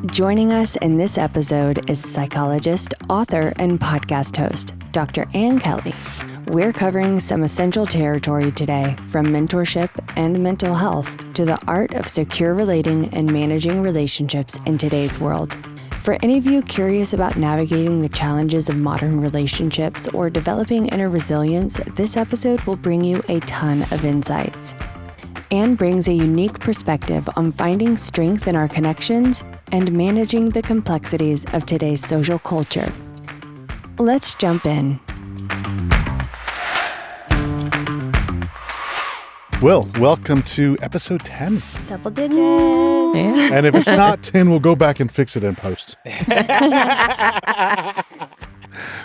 Joining us in this episode is psychologist, author, and podcast host, Dr. Kelley. We're covering some essential territory today, from mentorship and mental health to the art of secure relating and managing relationships in today's world. For any of you curious about navigating the challenges of modern relationships or developing inner resilience, this episode will bring you a ton of insights. Anne brings a unique perspective on finding strength in our connections and managing the complexities of today's social culture. Let's jump in. Well, welcome to episode 10. Double digits. Yeah. And if it's not 10, we'll go back and fix it in post.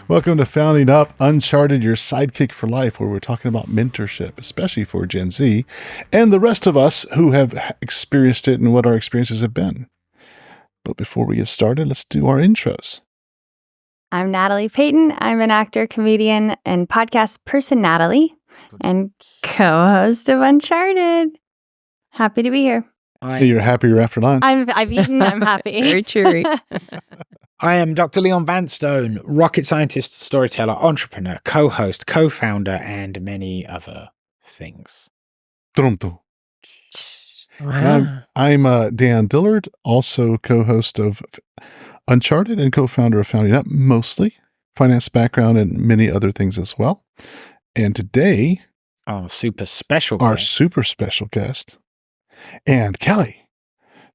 Welcome to Founding Up Uncharted, your sidekick for life, where we're talking about mentorship, especially for Gen Z and the rest of us who have experienced it and what our experiences have been. But before we get started, let's do our intros. I'm Natalie Payton. I'm an actor, comedian, and podcast personality and co-host of Uncharted. Happy to be here. You're happier after lunch. I've eaten. I'm happy. Very cheery. I am Dr. Leon Vanstone, rocket scientist, storyteller, entrepreneur, co-host, co-founder, and many other things. Wow. I'm Dan Dillard, also co-host of Uncharted and co-founder of Founding Up, mostly finance background and many other things as well. And today, Our super special guest, and Kelley,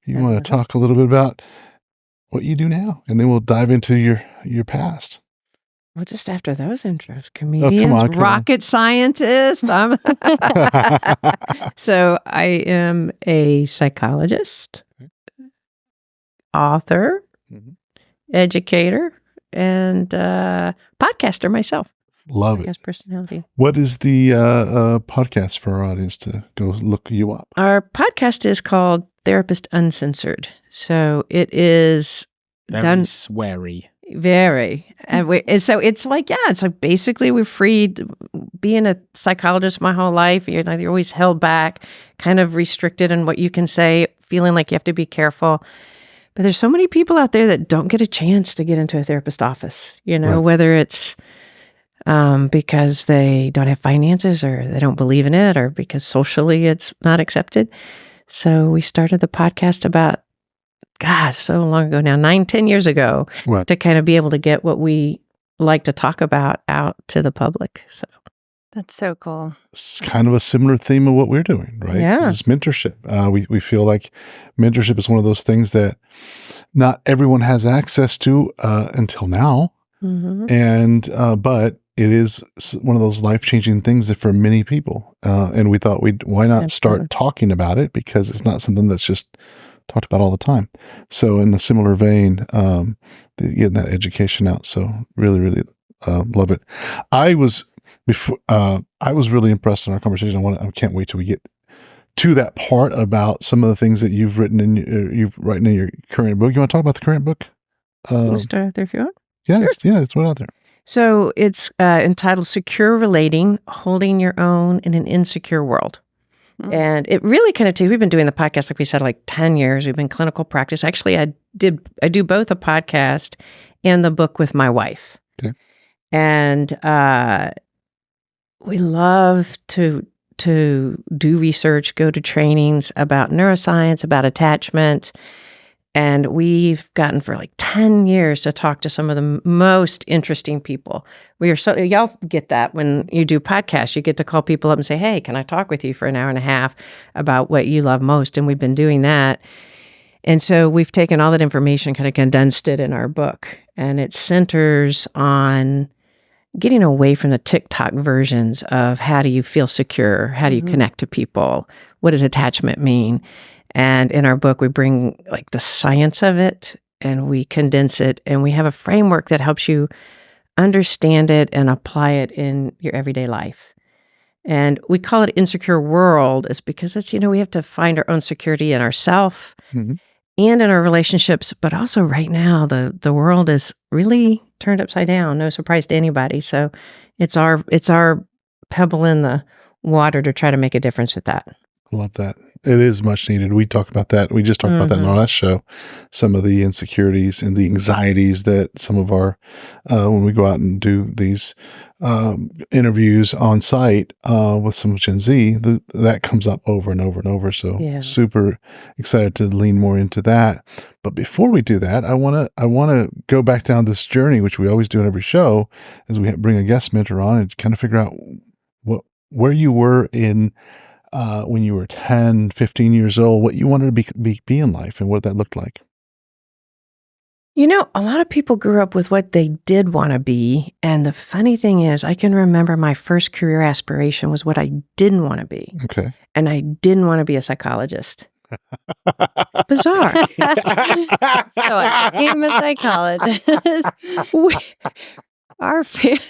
you want to talk a little bit about what you do now, and then we'll dive into your past. Well, just after those intros, comedian, come rocket scientist. So I am a psychologist, author, educator, and podcaster myself. Love it. Personality. What is the podcast for our audience to go look you up? Our podcast is called Therapist Uncensored. So it is very done sweary. Very. And so it's like basically we're freed. Being a psychologist my whole life, you're always held back, kind of restricted in what you can say, feeling like you have to be careful. But there's so many people out there that don't get a chance to get into a therapist office, Right. Whether it's because they don't have finances or they don't believe in it or because socially it's not accepted. So we started the podcast about, so long ago now, 9-10 years ago, to kind of be able to get what we like to talk about out to the public. So That's so cool. It's kind of a similar theme of what we're doing, right? Yeah. It's mentorship. We feel like mentorship is one of those things that not everyone has access to until now. mm-hmm. And but it is one of those life-changing things that for many people. And we thought why not start talking about it, because it's not something that's just talked about all the time. So in a similar vein, getting that education out. So really, really love it. I was really impressed in our conversation. I can't wait till we get to that part about some of the things that you've written in your current book. You want to talk about the current book? We'll start out there if you want. Yeah, sure. Let's put it out there. So it's entitled Secure Relating, Holding Your Own in an Insecure World. Mm-hmm. And it really kind of, we've been doing the podcast, like we said, like 10 years. We've been clinical practice. Actually, I do both a podcast and the book with my wife. Okay. And we love to do research, go to trainings about neuroscience, about attachment. And we've gotten for like 10 years to talk to some of the most interesting people. Y'all get that when you do podcasts, you get to call people up and say, hey, can I talk with you for an hour and a half about what you love most? And we've been doing that. And so we've taken all that information, kind of condensed it in our book. And it centers on getting away from the TikTok versions of how do you feel secure? How do you connect to people? What does attachment mean? And in our book, we bring like the science of it and we condense it, and we have a framework that helps you understand it and apply it in your everyday life. And we call it Insecure World is because it's, we have to find our own security in ourselves and in our relationships. But also right now, the world is really turned upside down. No surprise to anybody. So it's our pebble in the water to try to make a difference with that. Love that. It is much needed. We talk about that. We just talked about that in our last show. Some of the insecurities and the anxieties that some of our, when we go out and do these interviews on site with some Gen Z, that comes up over and over and over. So super excited to lean more into that. But before we do that, I want to go back down this journey, which we always do in every show, as we bring a guest mentor on and kind of figure out where you were in when you were 10, 15 years old, what you wanted to be in life and what that looked like. You know, a lot of people grew up with what they did want to be. And the funny thing is, I can remember my first career aspiration was what I didn't want to be. Okay. And I didn't want to be a psychologist. Bizarre. So I became a psychologist. Our family.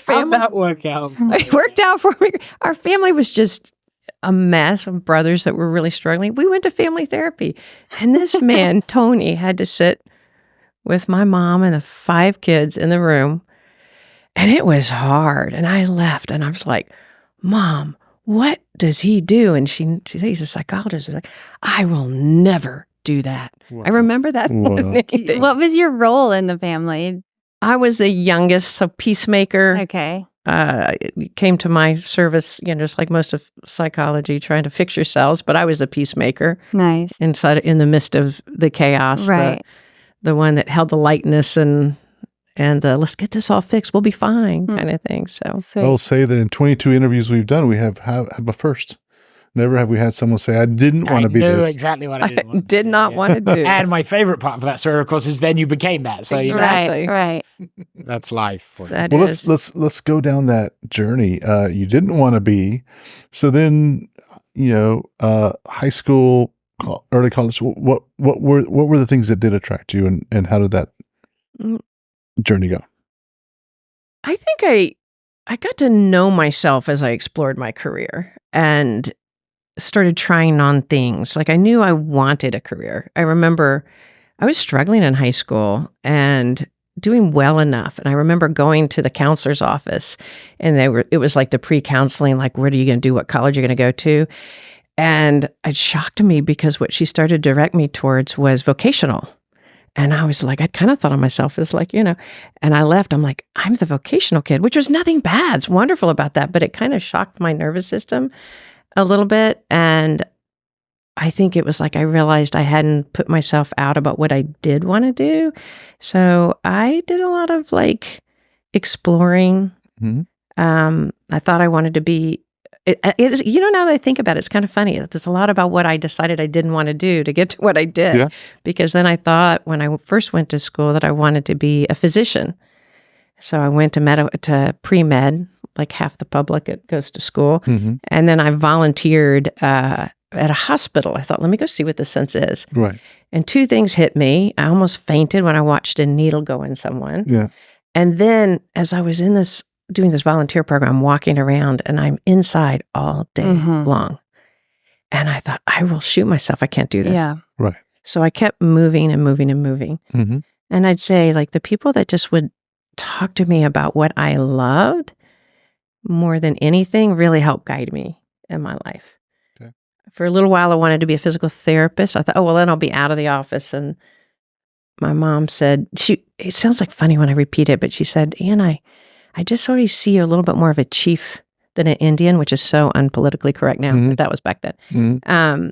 How'd that work out? It worked out for me. Our family was just a mess of brothers that were really struggling. We went to family therapy. And this man, Tony, had to sit with my mom and the 5 kids in the room. And it was hard. And I left and I was like, Mom, what does he do? And she said, he's a psychologist. I was like, I will never do that. Wow. I remember that. Wow. What was your role in the family? I was the youngest, so peacemaker. Okay. Came to my service, just like most of psychology, trying to fix yourselves. But I was a peacemaker. Nice. In the midst of the chaos. Right. The one that held the lightness and the let's get this all fixed, we'll be fine kind of thing. So I'll say that in 22 interviews we've done, we have a first. Never have we had someone say, I didn't want to be this. I knew exactly what I didn't want to did do. not want to do. And my favorite part of that story, of course, is then you became that. So Exactly. Right. that's life. Let's go down that journey. You didn't want to be. So then, high school, early college, what were the things that did attract you, and how did that journey go? I think I got to know myself as I explored my career and started trying on things. Like I knew I wanted a career. I remember I was struggling in high school and doing well enough. And I remember going to the counselor's office and it was like the pre-counseling, like, what are you going to do? What college are you going to go to? And it shocked me because what she started to direct me towards was vocational. And I was like, I kind of thought of myself as like, and I left. I'm like, I'm the vocational kid, which was nothing bad. It's wonderful about that. But it kind of shocked my nervous system a little bit. And I think it was like I realized I hadn't put myself out about what I did want to do. So I did a lot of like exploring. Mm-hmm. I thought I wanted to be, now that I think about it, it's kind of funny. There's a lot about what I decided I didn't want to do to get to what I did. Yeah. Because then I thought when I first went to school that I wanted to be a physician. So I went to pre-med, like half the public goes to school. Mm-hmm. And then I volunteered at a hospital. I thought, let me go see what the sense is. Right. And 2 things hit me. I almost fainted when I watched a needle go in someone. Yeah. And then as I was doing this volunteer program, walking around, and I'm inside all day long. And I thought, I will shoot myself. I can't do this. Yeah. Right. So I kept moving and moving and moving. Mm-hmm. And I'd say like the people that just would talk to me about what I loved more than anything really helped guide me in my life. Okay. For a little while, I wanted to be a physical therapist. I thought, then I'll be out of the office. And my mom said, it sounds like funny when I repeat it, but she said, Ann, I just already see you a little bit more of a chief than an Indian, which is so unpolitically correct now, but that was back then. Mm-hmm.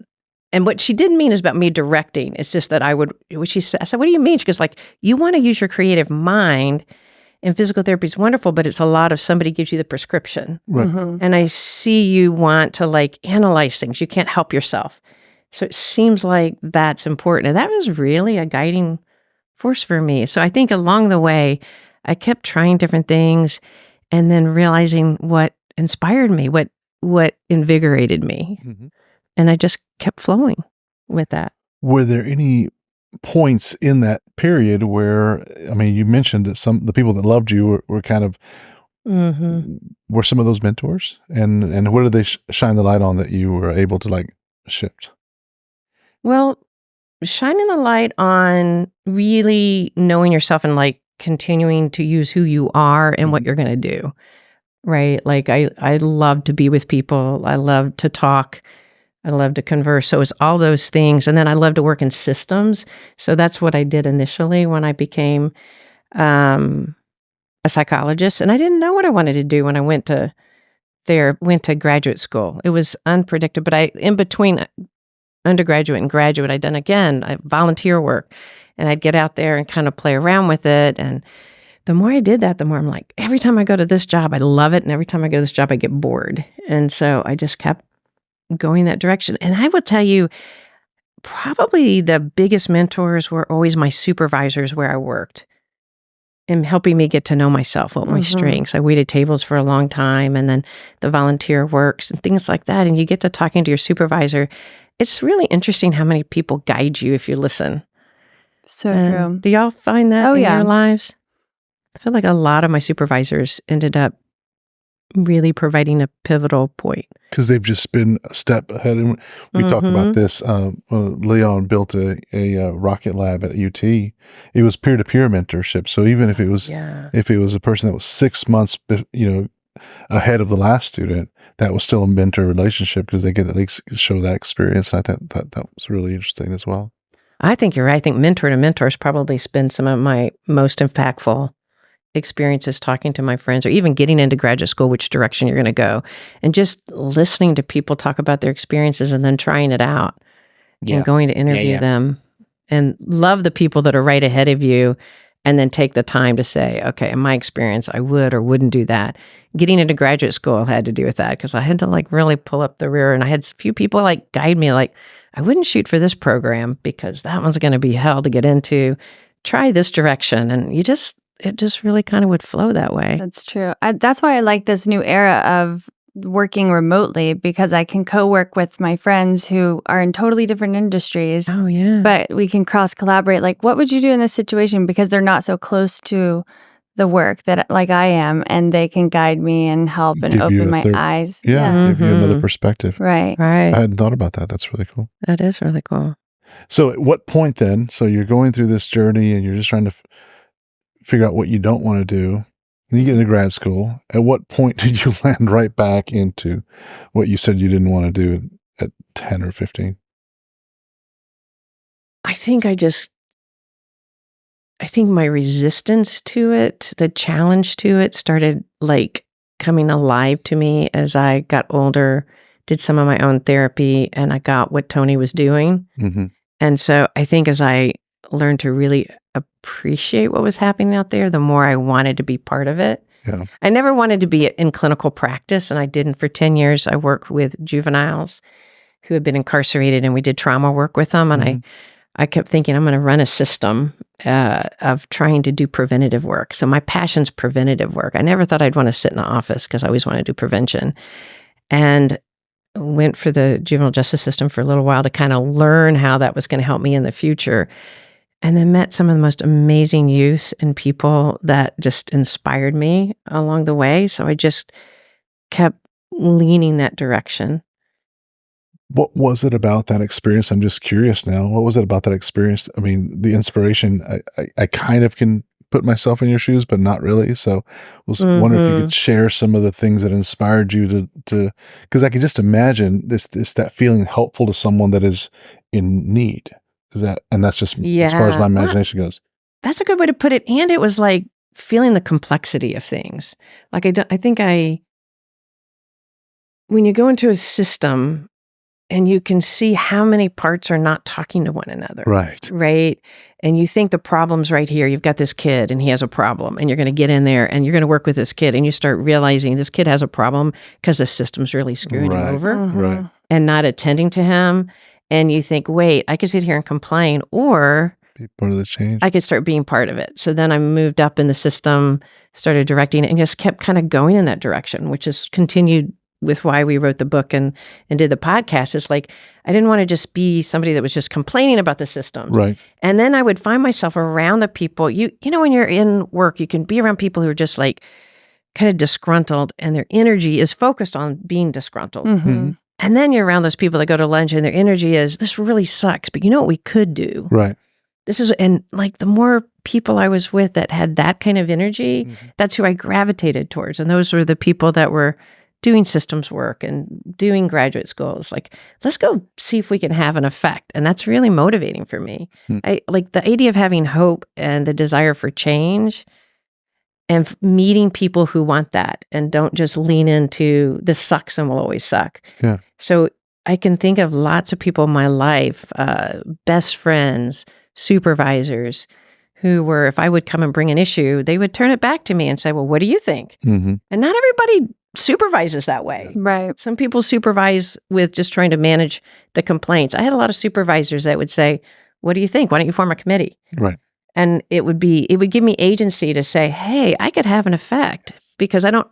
And what she didn't mean is about me directing. It's just that I said, what do you mean? She goes like, you want to use your creative mind, and physical therapy is wonderful, but it's a lot of somebody gives you the prescription. Right. Mm-hmm. And I see you want to like analyze things. You can't help yourself. So it seems like that's important. And that was really a guiding force for me. So I think along the way, I kept trying different things and then realizing what inspired me, what invigorated me. Mm-hmm. And I just kept flowing with that. Were there any points in that period where, you mentioned that the people that loved you were kind of, were some of those mentors? And what did they shine the light on that you were able to like shift? Well, shining the light on really knowing yourself and like continuing to use who you are and what you're going to do, right? Like I love to be with people. I love to talk. I love to converse. So it was all those things. And then I love to work in systems. So that's what I did initially when I became a psychologist. And I didn't know what I wanted to do when I went to graduate school. It was unpredictable. But in between undergraduate and graduate, I'd done volunteer work. And I'd get out there and kind of play around with it. And the more I did that, the more I'm like, every time I go to this job, I love it. And every time I go to this job, I get bored. And so I just kept going that direction. And I would tell you, probably the biggest mentors were always my supervisors where I worked and helping me get to know myself, what my strengths. I waited tables for a long time, and then the volunteer works and things like that. And you get to talking to your supervisor. It's really interesting how many people guide you if you listen. So true. Do y'all find that in yeah. your lives? I feel like a lot of my supervisors ended up really providing a pivotal point. Because they've just been a step ahead. And we talk about this. Leon built a rocket lab at UT. It was peer-to-peer mentorship. So even if it was a person that was 6 months, ahead of the last student, that was still a mentor relationship because they get at least show that experience. And I thought that was really interesting as well. I think you're right. I think mentor to mentors probably been some of my most impactful experiences talking to my friends, or even getting into graduate school, which direction you're going to go, and just listening to people talk about their experiences and then trying it out and going to interview them, and love the people that are right ahead of you, and then take the time to say, okay, in my experience, I would or wouldn't do that. Getting into graduate school had to do with that because I had to really pull up the rear, and I had a few people guide me, I wouldn't shoot for this program because that one's going to be hell to get into. Try this direction, and it just really kind of would flow that way. That's true. That's why I like this new era of working remotely, because I can co-work with my friends who are in totally different industries. Oh, yeah. But we can cross-collaborate. What would you do in this situation? Because they're not so close to the work that I am, and they can guide me and help and open my eyes. Yeah, give you another perspective. Right. I hadn't thought about that. That's really cool. That is really cool. So at what point then, so you're going through this journey and you're just trying to figure out what you don't want to do. Then you get into grad school. At what point did you land right back into what you said you didn't want to do at 10 or 15? I think my resistance to it, the challenge to it, started coming alive to me as I got older, did some of my own therapy, and I got what Tony was doing. And so I think as I learned to really appreciate what was happening out there, the more I wanted to be part of it. Yeah. I never wanted to be in clinical practice, and I didn't for 10 years. I worked with juveniles who had been incarcerated, and we did trauma work with them. And I kept thinking, I'm going to run a system of trying to do preventative work. So my passion's preventative work. I never thought I'd want to sit in an office because I always wanted to do prevention. And went for the juvenile justice system for a little while to kind of learn how that was going to help me in the future. And then met some of the most amazing youth and people that just inspired me along the way. So I just kept leaning that direction. What was it about that experience? I'm just curious now. What was it about that experience? I mean, the inspiration, I kind of can put myself in your shoes, but not really. So I was wondering if you could share some of the things that inspired you to, because I could just imagine that feeling helpful to someone that is in need. And that's just as far as my imagination goes. That's a good way to put it. And it was feeling the complexity of things. When you go into a system and you can see how many parts are not talking to one another. Right. And you think the problem's right here. You've got this kid and he has a problem, and you're going to get in there and you're going to work with this kid, and you start realizing this kid has a problem because the system's really screwing him over and not attending to him. And you think, wait, I could sit here and complain, or be part of the change. I could start being part of it. So then I moved up in the system, started directing it, and just kept kind of going in that direction, which has continued with why we wrote the book and did the podcast. It's I didn't want to just be somebody that was just complaining about the systems. Right. And then I would find myself around the people. You know, when you're in work, you can be around people who are just kind of disgruntled, and their energy is focused on being disgruntled. And then you're around those people that go to lunch and their energy is, this really sucks, but you know what we could do? Right. And the more people I was with that had that kind of energy, that's who I gravitated towards. And those were the people that were doing systems work and doing graduate schools. Like, let's go see if we can have an effect. And that's really motivating for me. I like the idea of having hope and the desire for change and meeting people who want that and don't just lean into this sucks and will always suck. Yeah. So I can think of lots of people in my life, best friends, supervisors, who were, if I would come and bring an issue, they would turn it back to me and say, well, what do you think? And not everybody supervises that way. Right. Some people supervise with just trying to manage the complaints. I had a lot of supervisors that would say, what do you think? Why don't you form a committee? Right. And it would give me agency to say, hey, I could have an effect because I don't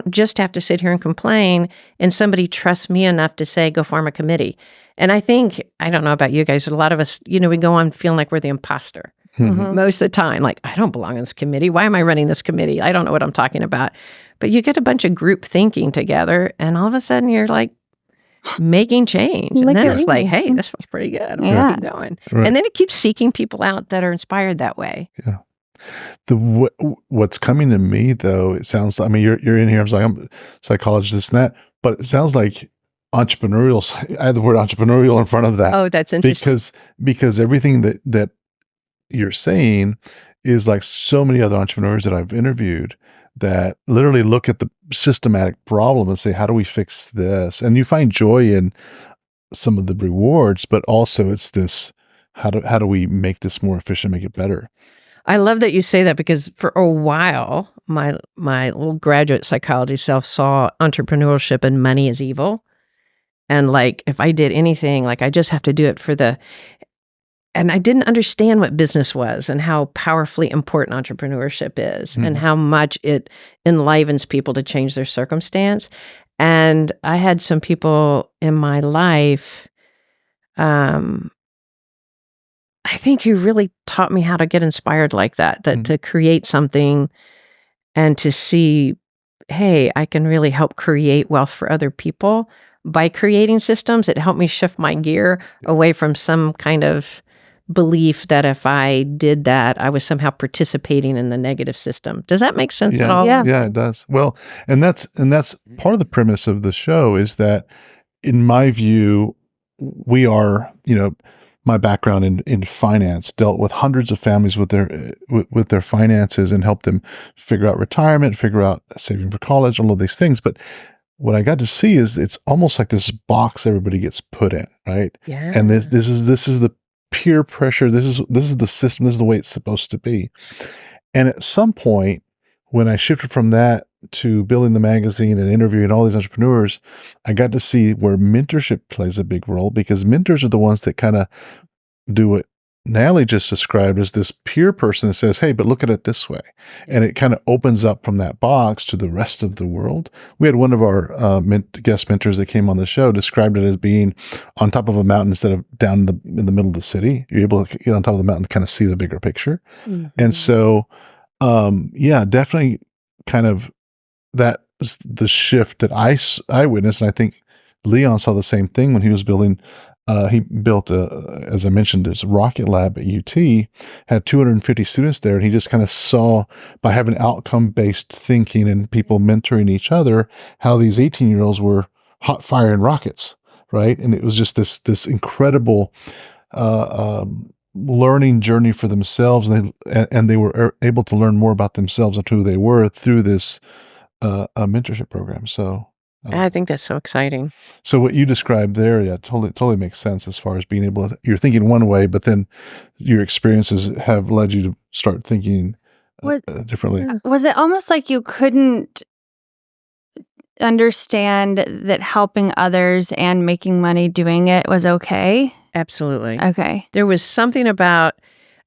just have to sit here and complain, and somebody trusts me enough to say, go form a committee. And I think, I don't know about you guys, but a lot of us, we go on feeling like we're the imposter most of the time. Like, I don't belong in this committee. Why am I running this committee? I don't know what I'm talking about. But you get a bunch of group thinking together, and all of a sudden you're like making change. And then it's like, hey, this feels pretty good. I'm going to keep going. Right. And then it keeps seeking people out that are inspired that way. Yeah. What's coming to me though, it sounds like, I mean, you're in here, I was like, I'm a psychologist, this and that, but it sounds like entrepreneurial. I had the word entrepreneurial in front of that. Oh, that's interesting. Because everything that you're saying is like so many other entrepreneurs that I've interviewed that literally look at the systematic problem and say, how do we fix this? And you find joy in some of the rewards, but also it's this, how do we make this more efficient, make it better? I love that you say that because for a while, my little graduate psychology self saw entrepreneurship and money as evil. And like, if I did anything, like I just have to do it and I didn't understand what business was and how powerfully important entrepreneurship is and how much it enlivens people to change their circumstance. And I had some people in my life, I think who really taught me how to get inspired like that to create something and to see, hey, I can really help create wealth for other people. By creating systems, it helped me shift my gear away from some kind of belief that if I did that, I was somehow participating in the negative system. Does that make sense at all? Yeah, it does. Well, and that's part of the premise of the show is that, in my view, we are, my background in finance, dealt with hundreds of families with their finances and helped them figure out retirement, figure out saving for college, all of these things. But what I got to see is it's almost like this box everybody gets put in, right? Yeah. And this is the peer pressure. This is the system. This is the way it's supposed to be. And at some point, when I shifted from that to building the magazine and interviewing all these entrepreneurs, I got to see where mentorship plays a big role, because mentors are the ones that kind of do what Natalie just described as this peer person that says, hey, but look at it this way. And it kind of opens up from that box to the rest of the world. We had one of our guest mentors that came on the show described it as being on top of a mountain instead of down in the middle of the city. You're able to get on top of the mountain and kind of see the bigger picture. And so, definitely kind of that's the shift that I witnessed. And I think Leon saw the same thing when he was building. He built, as I mentioned, this rocket lab at UT, had 250 students there. And he just kind of saw, by having outcome-based thinking and people mentoring each other, how these 18-year-olds were hot firing rockets, right? And it was just this incredible learning journey for themselves. And they were able to learn more about themselves and who they were through this mentorship program. So I think that's so exciting. So what you described there, totally makes sense as far as being able to, you're thinking one way, but then your experiences have led you to start thinking differently. Was it almost like you couldn't understand that helping others and making money doing it was okay? Absolutely. Okay. There was something about,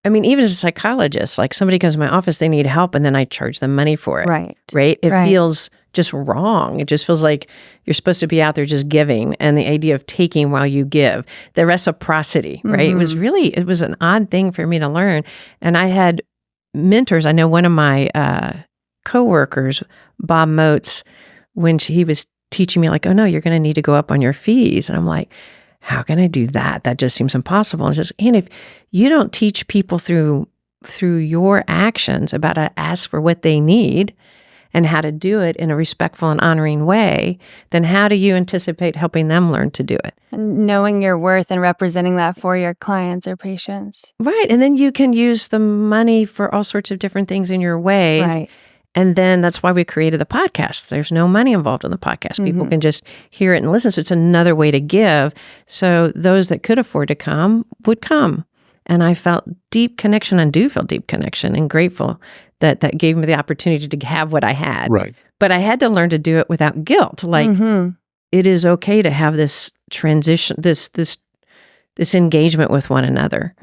even as a psychologist, like somebody comes to my office, they need help, and then I charge them money for it. Right. It feels just wrong. It just feels like you're supposed to be out there just giving, and the idea of taking while you give, the reciprocity, right? It was an odd thing for me to learn. And I had mentors. I know one of my coworkers, Bob Motes, when he was teaching me, like, oh no, you're going to need to go up on your fees. And I'm like, how can I do that? That just seems impossible. And if you don't teach people through your actions about to ask for what they need and how to do it in a respectful and honoring way, then how do you anticipate helping them learn to do it? And knowing your worth and representing that for your clients or patients. Right. And then you can use the money for all sorts of different things in your ways. Right. And then that's why we created the podcast. There's no money involved in the podcast. People can just hear it and listen. So it's another way to give. So those that could afford to come would come. And I felt deep connection and do feel deep connection and grateful that that gave me the opportunity to have what I had. Right. But I had to learn to do it without guilt. Like it is okay to have this transition, this engagement with one another.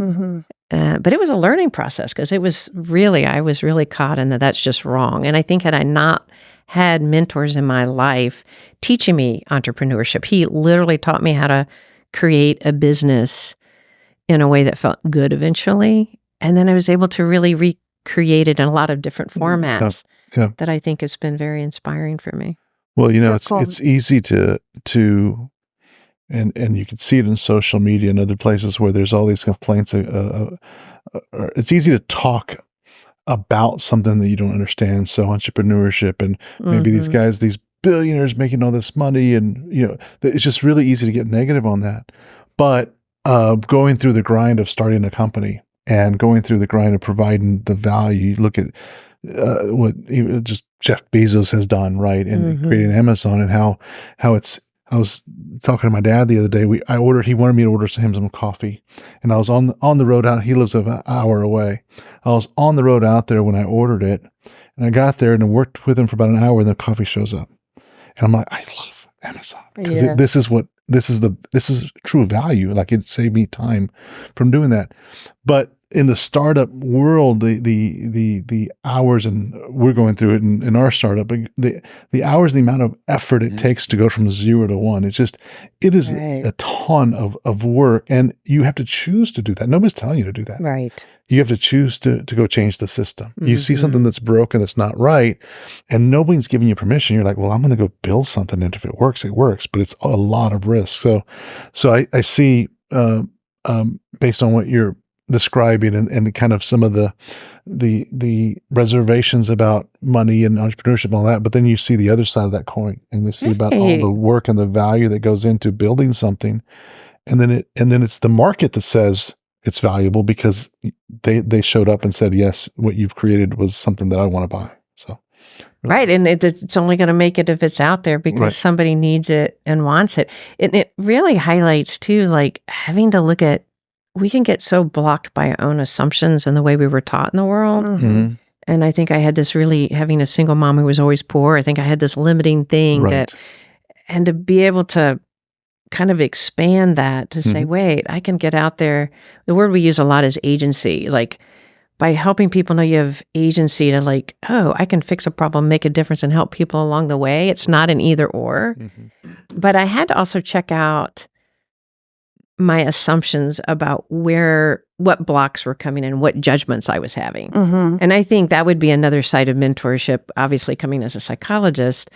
But it was a learning process because I was really caught in that that's just wrong. And I think had I not had mentors in my life teaching me entrepreneurship, he literally taught me how to create a business in a way that felt good eventually. And then I was able to really recreate it in a lot of different formats that I think has been very inspiring for me. Well, it's easy to and you can see it in social media and other places where there's all these complaints. It's easy to talk about something that you don't understand. So entrepreneurship and maybe these guys, these billionaires making all this money, and it's just really easy to get negative on that. But going through the grind of starting a company and going through the grind of providing the value, you look at what just Jeff Bezos has done, right, and creating Amazon, and how it's. I was talking to my dad the other day. He wanted me to order him some coffee, and I was on the road out. He lives an hour away. I was on the road out there when I ordered it, and I got there and I worked with him for about an hour, and the coffee shows up, and I'm like, I love Amazon because this is true value. Like, it saved me time from doing that. But in the startup world, the hours, and we're going through it in our startup, the hours, the amount of effort it takes to go from 0 to 1, it is a ton of work, and you have to choose to do that. Nobody's telling you to do that. Right. You have to choose to go change the system. You see something that's broken, that's not right, and nobody's giving you permission. You're like, well, I'm going to go build something, and if it works, it works, but it's a lot of risk. So I see, based on what you're describing and kind of some of the reservations about money and entrepreneurship and all that, but then you see the other side of that coin, and you see about all the work and the value that goes into building something, and then it's the market that says it's valuable because they showed up and said, yes, what you've created was something that I want to buy. So right, and it's only going to make it if it's out there because somebody needs it and wants it. It really highlights too, like having to look at. We can get so blocked by our own assumptions and the way we were taught in the world. And I think I had this having a single mom who was always poor, I think I had this limiting thing and to be able to kind of expand that to say, wait, I can get out there. The word we use a lot is agency. Like by helping people know you have agency to like, oh, I can fix a problem, make a difference, and help people along the way. It's not an either or. But I had to also check out my assumptions about what blocks were coming in, what judgments I was having. And I think that would be another side of mentorship, obviously coming as a psychologist,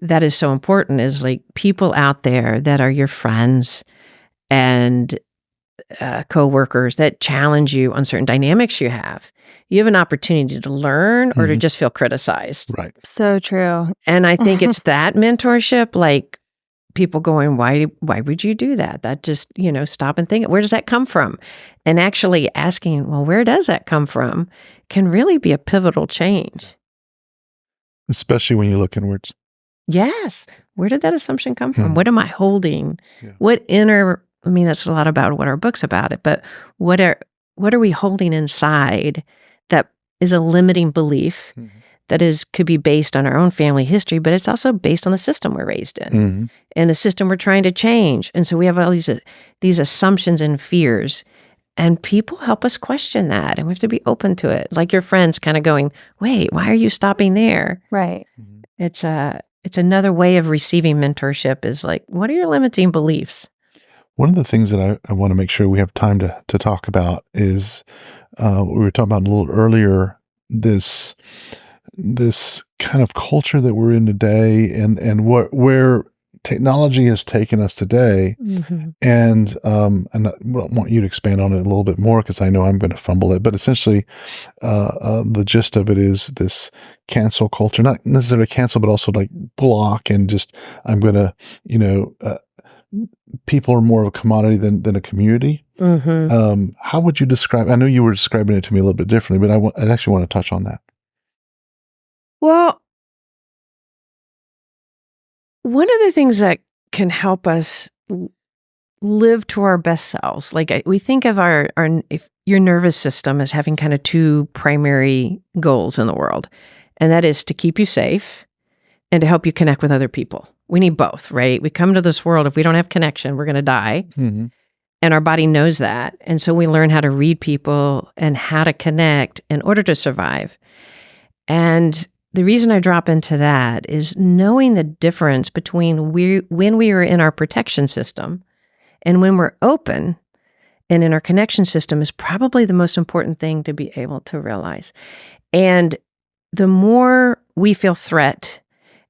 that is so important, is like people out there that are your friends and coworkers that challenge you on certain dynamics you have. You have an opportunity to learn or to just feel criticized. Right. So true. And I think it's that mentorship, like, people going, why would you do that? That just, stop and think, where does that come from? And actually asking, well, where does that come from, can really be a pivotal change. Especially when you look inwards. Yes. Where did that assumption come from? What am I holding? That's a lot about what our book's about it, but what are we holding inside that is a limiting belief that could be based on our own family history, but it's also based on the system we're raised in and the system we're trying to change. And so we have all these assumptions and fears, and people help us question that, and we have to be open to it. Like your friends kind of going, wait, why are you stopping there? Right. It's another way of receiving mentorship is like, what are your limiting beliefs? One of the things that I want to make sure we have time to talk about is, we were talking about a little earlier, this kind of culture that we're in today, and where technology has taken us today, and I want you to expand on it a little bit more because I know I'm going to fumble it. But essentially, the gist of it is this cancel culture, not necessarily cancel, but also like block and just I'm going to, people are more of a commodity than a community. How would you describe? I know you were describing it to me a little bit differently, but I actually want to touch on that. Well, one of the things that can help us live to our best selves, like we think of if your nervous system as having kind of two primary goals in the world, and that is to keep you safe and to help you connect with other people. We need both, right? We come to this world, if we don't have connection, we're going to die. And our body knows that. And so we learn how to read people and how to connect in order to survive. And the reason I drop into that is knowing the difference between when we are in our protection system and when we're open and in our connection system is probably the most important thing to be able to realize. And the more we feel threat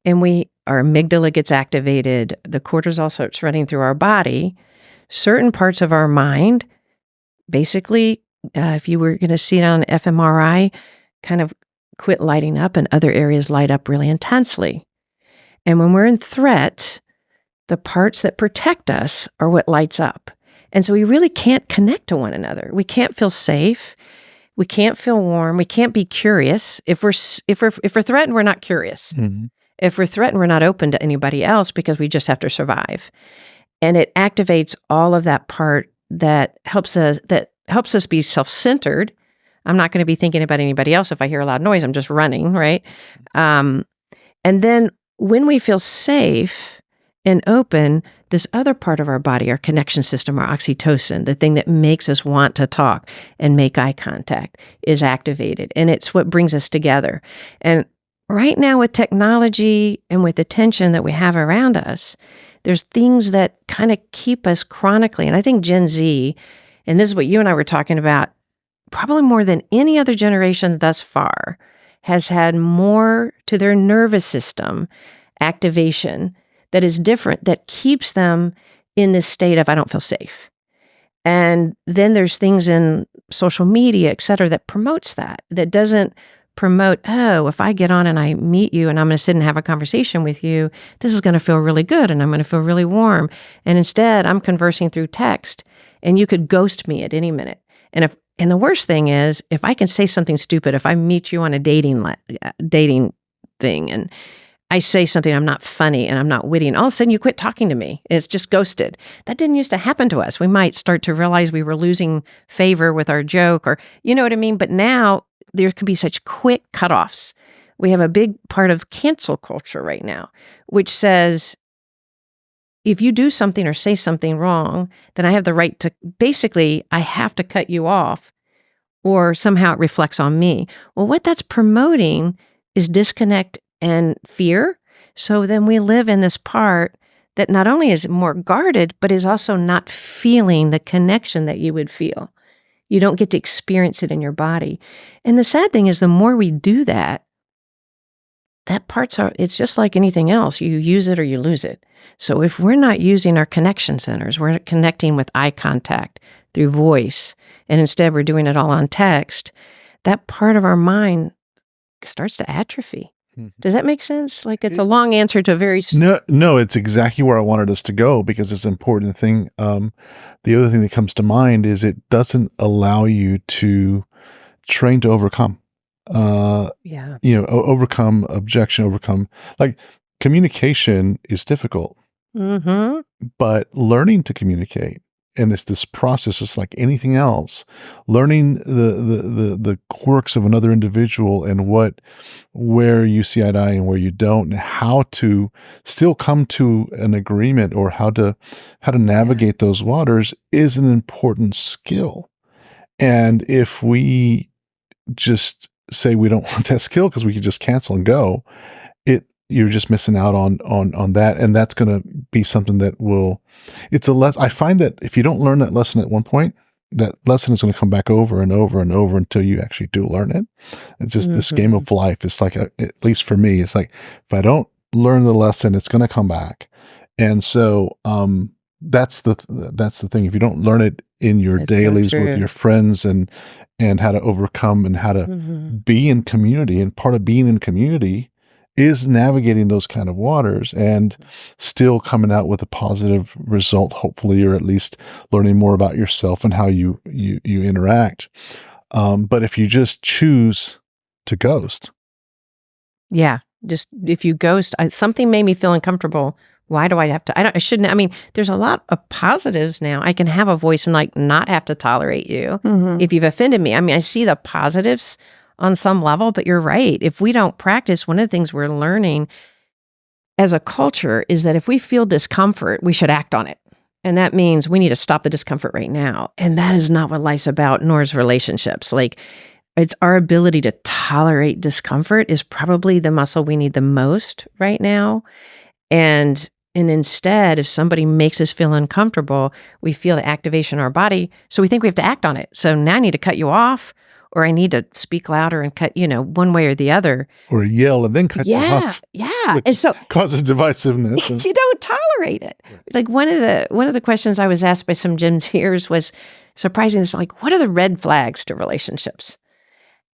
and our amygdala gets activated, the cortisol starts running through our body, certain parts of our mind, basically, if you were going to see it on an fMRI, kind of quit lighting up and other areas light up really intensely. And when we're in threat, the parts that protect us are what lights up. And so we really can't connect to one another. We can't feel safe. We can't feel warm. We can't be curious. If we're threatened, we're not curious. If we're threatened, we're not open to anybody else because we just have to survive. And it activates all of that part that helps us be self-centered. I'm not going to be thinking about anybody else. If I hear a loud noise, I'm just running, right? And then when we feel safe and open, this other part of our body, our connection system, our oxytocin, the thing that makes us want to talk and make eye contact, is activated. And it's what brings us together. And right now with technology and with the tension that we have around us, there's things that kind of keep us chronically. And I think Gen Z, and this is what you and I were talking about, probably more than any other generation thus far, has had more to their nervous system activation that is different, that keeps them in this state of, I don't feel safe. And then there's things in social media, et cetera, that promotes that doesn't promote, oh, if I get on and I meet you and I'm going to sit and have a conversation with you, this is going to feel really good and I'm going to feel really warm. And instead, I'm conversing through text and you could ghost me at any minute. And the worst thing is, if I can say something stupid, if I meet you on a dating thing and I say something, I'm not funny and I'm not witty, and all of a sudden you quit talking to me. It's just ghosted. That didn't used to happen to us. We might start to realize we were losing favor with our joke, or you know what I mean? But now there can be such quick cutoffs. We have a big part of cancel culture right now, which says, if you do something or say something wrong, then I have the right to, basically, I have to cut you off, or somehow it reflects on me. Well, what that's promoting is disconnect and fear. So then we live in this part that not only is more guarded, but is also not feeling the connection that you would feel. You don't get to experience it in your body. And the sad thing is, the more we do that it's just like anything else. You use it or you lose it. So if we're not using our connection centers, we're connecting with eye contact through voice, and instead we're doing it all on text, that part of our mind starts to atrophy. Does that make sense? Like, it's a long answer to a very... No, it's exactly where I wanted us to go, because it's an important thing. The other thing that comes to mind is it doesn't allow you to train to overcome. Overcome objection, like, communication is difficult, but learning to communicate, and it's this process, it's like anything else, learning the quirks of another individual and where you see eye to eye and where you don't, and how to still come to an agreement, or how to navigate those waters, is an important skill. And if we just say we don't want that skill because we can just cancel and go, you're just missing out on that. And that's going to be something that I find that if you don't learn that lesson at one point, that lesson is going to come back over and over and over until you actually do learn it. It's just this game of life. It's like, at least for me, it's like, if I don't learn the lesson, it's going to come back. And so that's the thing. If you don't learn it in your It's so dailies with true. your friends and how to overcome and how to be in community, and part of being in community is navigating those kind of waters and still coming out with a positive result, hopefully, or at least learning more about yourself and how you interact. But if you just choose to ghost, Yeah. Just if you ghost, something made me feel uncomfortable. Why do I have to? I shouldn't. I mean, there's a lot of positives now. I can have a voice and like not have to tolerate you if you've offended me. I mean, I see the positives on some level, but you're right. If we don't practice, one of the things we're learning as a culture is that if we feel discomfort, we should act on it. And that means we need to stop the discomfort right now. And that is not what life's about, nor is relationships. Like, it's our ability to tolerate discomfort is probably the muscle we need the most right now. And instead, if somebody makes us feel uncomfortable, we feel the activation in our body. So we think we have to act on it. So now I need to cut you off, or I need to speak louder and cut, one way or the other. or yell and then cut you off. Yeah. Which And so causes divisiveness. you don't tolerate it. Like one of the questions I was asked by some Gen Zers was surprising. It's like, what are the red flags to relationships?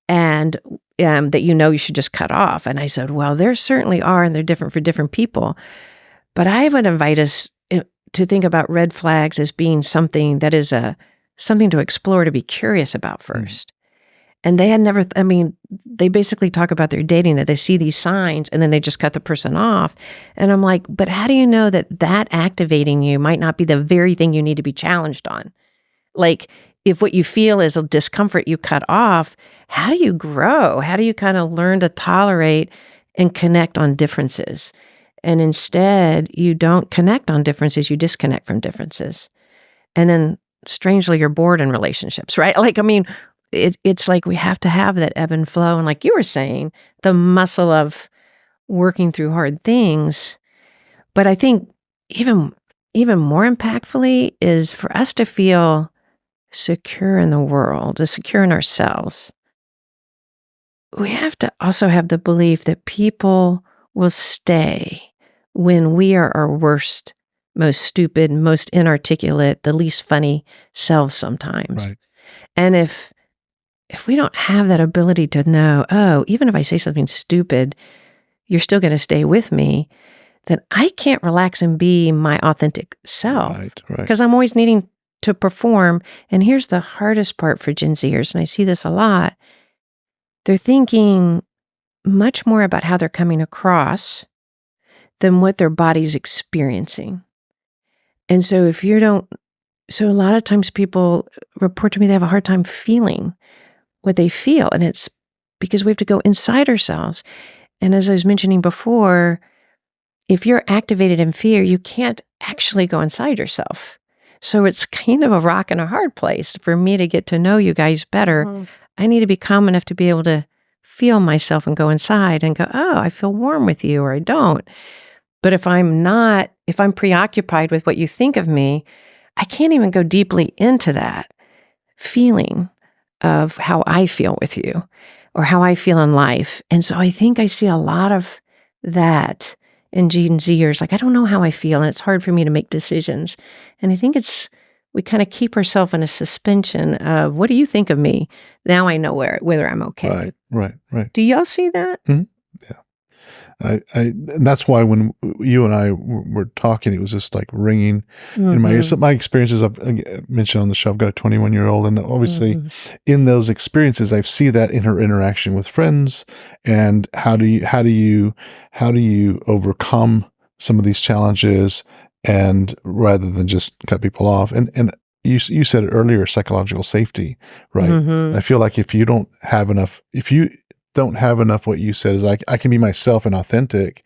And that you should just cut off. And I said, well, there certainly are, and they're different for different people. But I would invite us to think about red flags as being something that is something to explore, to be curious about first. And they had never, they basically talk about their dating, that they see these signs and then they just cut the person off. And I'm like, but how do you know that activating you might not be the very thing you need to be challenged on? Like, if what you feel is a discomfort you cut off, how do you grow? How do you kind of learn to tolerate and connect on differences? And instead, you don't connect on differences, you disconnect from differences. And then, strangely, you're bored in relationships, right? Like, it's like we have to have that ebb and flow. And like you were saying, the muscle of working through hard things. But I think even more impactfully is for us to feel secure in the world, secure in ourselves. We have to also have the belief that people will stay when we are our worst, most stupid, most inarticulate, the least funny selves sometimes. Right. And if we don't have that ability to know, oh, even if I say something stupid, you're still going to stay with me, then I can't relax and be my authentic self. Right. Because I'm always needing to perform. And here's the hardest part for Gen Zers, and I see this a lot. They're thinking much more about how they're coming across than what their body's experiencing. And so so a lot of times people report to me they have a hard time feeling what they feel. And it's because we have to go inside ourselves. And as I was mentioning before, if you're activated in fear, you can't actually go inside yourself. So it's kind of a rock and a hard place. For me to get to know you guys better, I need to be calm enough to be able to feel myself and go inside and go, oh, I feel warm with you, or I don't. But if I'm preoccupied with what you think of me, I can't even go deeply into that feeling of how I feel with you or how I feel in life. And so I think I see a lot of that in Gen Zers. Like, I don't know how I feel, and it's hard for me to make decisions. And I think we kind of keep ourselves in a suspension of, what do you think of me? Now I know whether I'm okay. Right. Do y'all see that? Mm-hmm. Yeah. And that's why when you and I were talking, it was just like ringing in my ears. So my experiences, I've mentioned on the show, I've got a 21-year-old, and obviously in those experiences, I see that in her interaction with friends. And how do you overcome some of these challenges, and rather than just cut people off? And you said it earlier, psychological safety, right? I feel like if you don't have enough, what you said is, I can be myself and authentic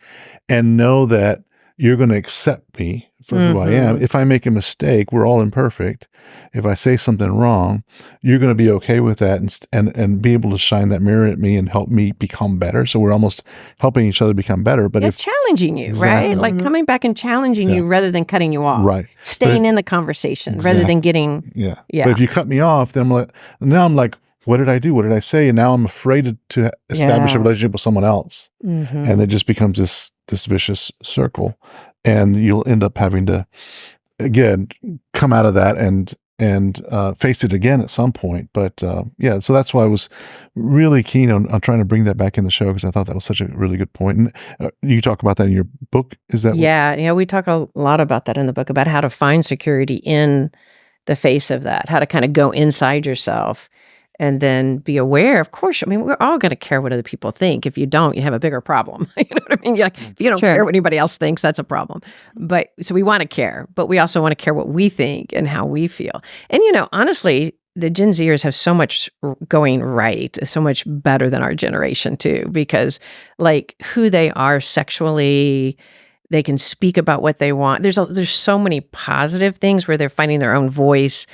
and know that you're going to accept me for who I am. If I make a mistake, we're all imperfect. If I say something wrong, you're going to be okay with that and be able to shine that mirror at me and help me become better. So we're almost helping each other become better. But if challenging you, right? Like coming back and challenging you rather than cutting you off. Right. Staying in the conversation rather than getting. Yeah. But if you cut me off, then I'm like, what did I do? What did I say? And now I'm afraid to establish a relationship with someone else. And it just becomes this vicious circle. And you'll end up having to, again, come out of that and face it again at some point. But yeah, so that's why I was really keen on trying to bring that back in the show, because I thought that was such a really good point. And you talk about that in your book. Is that Yeah, we talk a lot about that in the book, about how to find security in the face of that, how to kind of go inside yourself and then be aware. Of course, I mean, we're all going to care what other people think. If you don't, you have a bigger problem. You know what I mean? If you don't care what anybody else thinks, that's a problem. But so we want to care, but we also want to care what we think and how we feel. And, honestly, the Gen Zers have so much going right, so much better than our generation too, because like who they are sexually, they can speak about what they want. There's so many positive things where they're finding their own voice.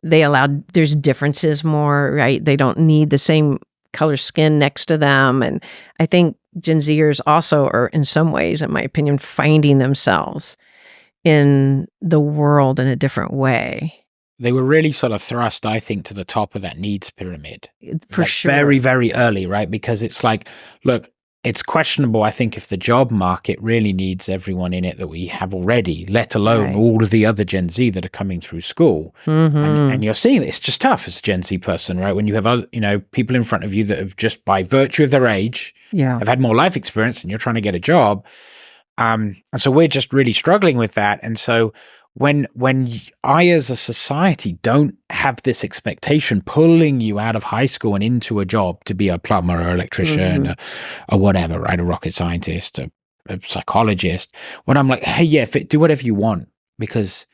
There's differences more, right? They don't need the same color skin next to them. And I think Gen Zers also are, in some ways, in my opinion, finding themselves in the world in a different way. They were really sort of thrust, I think, to the top of that needs pyramid. For sure. Very, very early, right? Because it's like, look, it's questionable, I think, if the job market really needs everyone in it that we have already, let alone all of the other Gen Z that are coming through school. And you're seeing it. It's just tough as a Gen Z person, right? When you have other, people in front of you that have just by virtue of their age have had more life experience, and you're trying to get a job. And so we're just really struggling with that. And so when I as a society don't have this expectation pulling you out of high school and into a job to be a plumber or electrician or whatever, right? A rocket scientist, a psychologist, when I'm like, hey, do whatever you want, because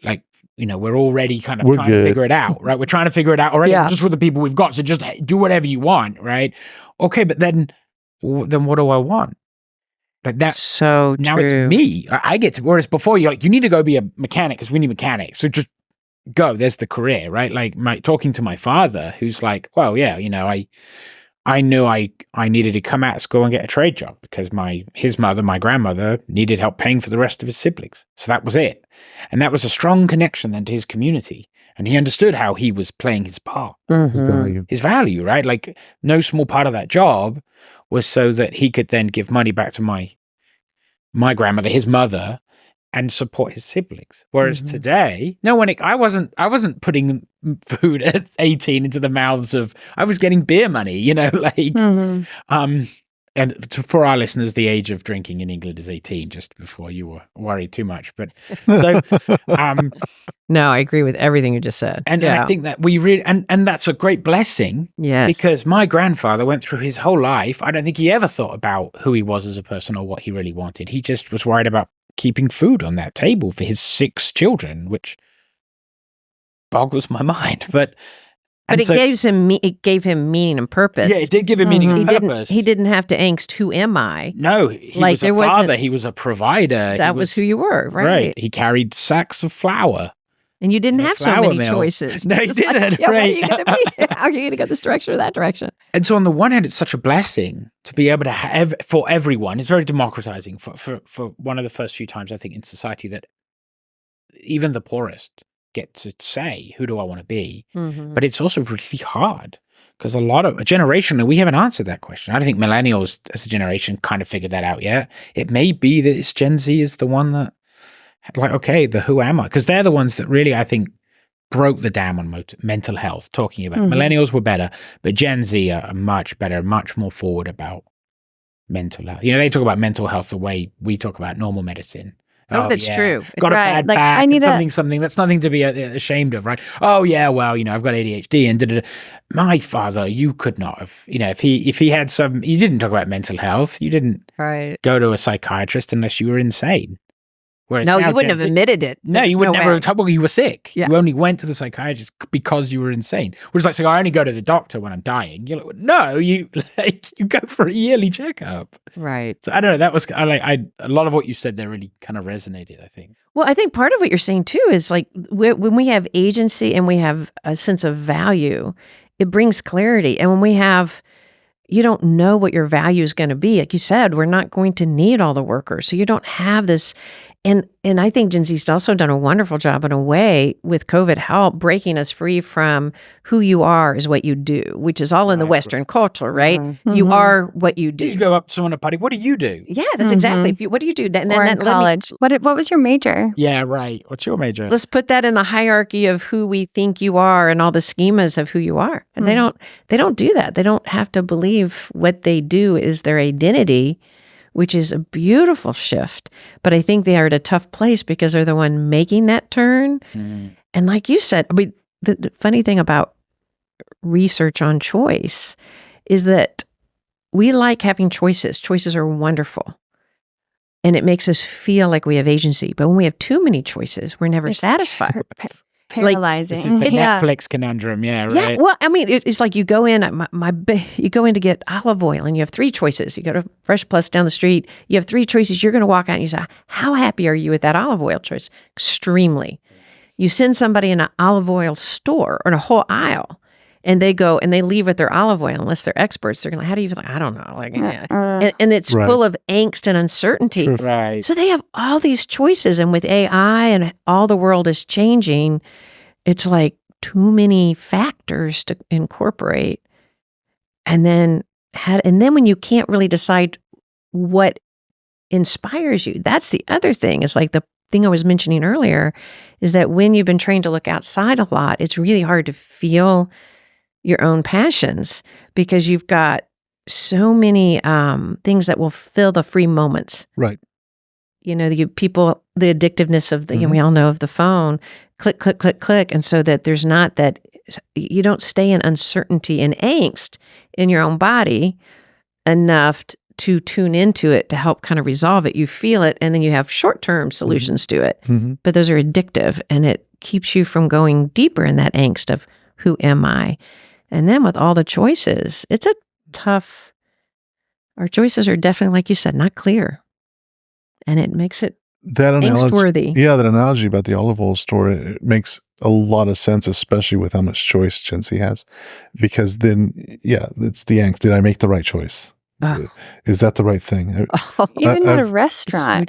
like, we're already kind of trying to figure it out, right? We're trying to figure it out already just with the people we've got. So just do whatever you want, right? Okay, but then what do I want? Like that. So now true. It's me. I get to, whereas before you're like, you need to go be a mechanic because we need mechanics. So just go. There's the career, right? Like talking to my father, who's like, well, yeah, I knew I needed to come out of school and get a trade job because my grandmother needed help paying for the rest of his siblings. So that was it. And that was a strong connection then to his community. And he understood how he was playing his part. His value, right? Like no small part of that job was so that he could then give money back to my grandmother, his mother, and support his siblings. Whereas today, I wasn't putting food at 18 into the mouths of, I was getting beer money, and for our listeners, the age of drinking in England is 18, just before you were worried too much. But so, no, I agree with everything you just said. And I think that we really, and that's a great blessing. Yes. Because my grandfather went through his whole life. I don't think he ever thought about who he was as a person or what he really wanted. He just was worried about keeping food on that table for his 6 children, which boggles my mind. But it gave him meaning and purpose. Yeah, it did give him meaning and purpose. He didn't have to angst, who am I? No, he was a father. He was a provider. That was who you were, right? He carried sacks of flour. And you didn't have so many choices. No, you didn't. Like, right. How are you going to go this direction or that direction? And so on the one hand, it's such a blessing to be able to have, for everyone, it's very democratizing for one of the first few times, I think, in society that even the poorest get to say, who do I want to be? But it's also really hard because a generation, we haven't answered that question. I don't think millennials as a generation kind of figured that out yet. It may be that it's Gen Z is the one that, like, okay, the who am I? Because they're the ones that really, I think, broke the dam on mental health, talking about millennials were better, but Gen Z are much better, much more forward about mental health. They talk about mental health the way we talk about normal medicine. Oh, that's true. Got a bad back, I need something. That's nothing to be ashamed of, right? Oh yeah, well, I've got ADHD and da-da-da. My father, you could not have, if he had some, you didn't talk about mental health. You didn't go to a psychiatrist unless you were insane. Whereas no, you wouldn't have admitted it. No, you would never have told me you were sick. Yeah. You only went to the psychiatrist because you were insane. Whereas like, I only go to the doctor when I'm dying. You're like, no, you go for a yearly checkup. Right. So I don't know. That was a lot of what you said there really kind of resonated, I think. Well, I think part of what you're saying too is like when we have agency and we have a sense of value, it brings clarity. And when you don't know what your value is going to be. Like you said, we're not going to need all the workers. So you don't have this And I think Gen Z's also done a wonderful job in a way with COVID help breaking us free from who you are is what you do, which is all in the Western culture, right? Mm-hmm. You are what you do. You go up to someone at a party, what do you do? Yeah, that's exactly. If you, what do you do? And Or then in college. What was your major? Yeah, right. What's your major? Let's put that in the hierarchy of who we think you are and all the schemas of who you are. And they don't do that. They don't have to believe what they do is their identity, which is a beautiful shift. But I think they are at a tough place because they're the one making that turn. And like you said, I mean, the funny thing about research on choice is that we like having choices. Choices are wonderful. And it makes us feel like we have agency. But when we have too many choices, we're never satisfied. Paralyzing. This is the Netflix conundrum, right? Yeah, well, I mean, it's like you go in, you go in to get olive oil, and you have three choices. You go to Fresh Plus down the street. You have three choices. You're going to walk out and you say, how happy are you with that olive oil choice? Extremely. You send somebody in an olive oil store or in a whole aisle, and they go and they leave with their olive oil. Unless they're experts, they're going to, how do you feel? I don't know. Like, and it's full of angst and uncertainty. Sure. Right. So they have all these choices, and with AI and all the world is changing, it's like too many factors to incorporate. And then when you can't really decide what inspires you, that's the other thing. It's like the thing I was mentioning earlier is that when you've been trained to look outside a lot, it's really hard to feel your own passions because you've got so many things that will fill the free moments. Right. You know, the addictiveness of the, we all know of the phone, click, click, click, click. And so that there's not that, you don't stay in uncertainty and angst in your own body enough to tune into it to help kind of resolve it. You feel it, and then you have short-term solutions to it. But those are addictive, and it keeps you from going deeper in that angst of who am I? And then with all the choices, it's a tough, our choices are definitely, like you said, not clear. And it makes it angst-worthy. Yeah, that analogy about the olive oil store, it makes a lot of sense, especially with how much choice Gen Z has. Because then, it's the angst. Did I make the right choice? Is that the right thing? Even at a restaurant,